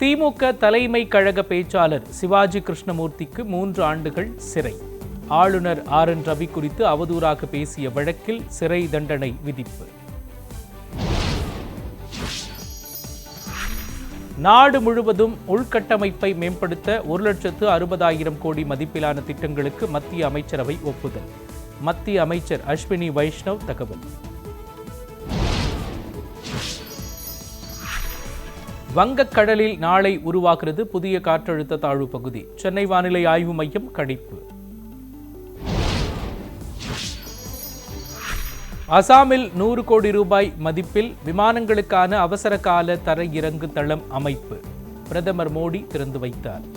திமுக தலைமை கழக பேச்சாளர் சிவாஜி கிருஷ்ணமூர்த்திக்கு 3 ஆண்டுகள் சிறை. ஆளுநர் RN ரவி குறித்து அவதூறாக பேசிய வழக்கில் சிறை தண்டனை விதிப்பு. நாடு முழுவதும் உள்கட்டமைப்பை மேம்படுத்த 1,60,000 கோடி மதிப்பிலான திட்டங்களுக்கு மத்திய அமைச்சரவை ஒப்புதல். மத்திய அமைச்சர் அஸ்வினி வைஷ்ணவ் தகவல். வங்கக்கடலில் நாளை உருவாகிறது புதிய காற்றழுத்த தாழ்வு பகுதி. சென்னை வானிலை ஆய்வு மையம் கணிப்பு. அசாமில் 100 கோடி ரூபாய் மதிப்பில் விமானங்களுக்கான அவசர கால தரையிறங்கு தளம் அமைப்பு. பிரதமர் மோடி திறந்து வைத்தார்.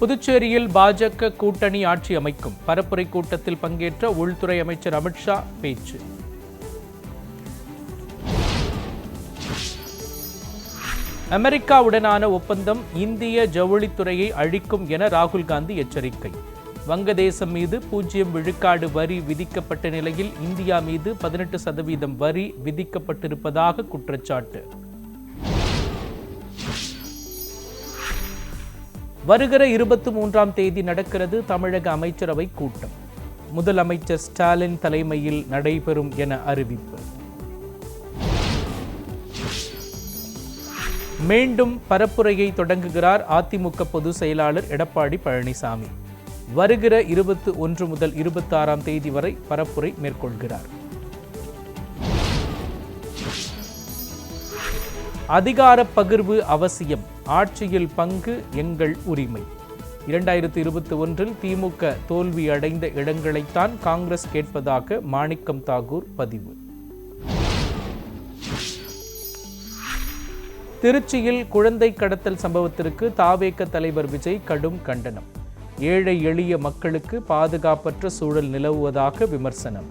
புதுச்சேரியில் பாஜக கூட்டணி ஆட்சி அமைக்கும். பரப்புரை கூட்டத்தில் பங்கேற்ற உள்துறை அமைச்சர் அமித்ஷா பேச்சு. அமெரிக்காவுடனான ஒப்பந்தம் இந்திய ஜவுளித்துறையை அழிக்கும் என ராகுல் காந்தி எச்சரிக்கை. வங்கதேசம் மீது 0 விழுக்காடு வரி விதிக்கப்பட்ட நிலையில் இந்தியா மீது 18% வரி விதிக்கப்பட்டிருப்பதாக குற்றச்சாட்டு. வருகிற 23ஆம் தேதி நடக்கிறது தமிழக அமைச்சரவை கூட்டம். முதலமைச்சர் ஸ்டாலின் தலைமையில் நடைபெறும் என அறிவிப்பு. மீண்டும் பரப்புரையை தொடங்குகிறார் அதிமுக பொதுச் செயலாளர் எடப்பாடி பழனிசாமி. வருகிற 21 முதல் 26ஆம் தேதி வரை பரப்புரை மேற்கொள்கிறார். அதிகார பகிர்வு அவசியம். ஆட்சியில் பங்கு எங்கள் உரிமை. 2021இல் திமுக தோல்வி அடைந்த இடங்களைத்தான் காங்கிரஸ் கேட்பதாக மாணிக்கம் தாகூர் பதிவு. திருச்சியில் குழந்தை கடத்தல் சம்பவத்திற்கு தாவேக தலைவர் விஜய் கடும் கண்டனம். ஏழை எளிய மக்களுக்கு பாதுகாப்பற்ற சூழல் நிலவுவதாக விமர்சனம்.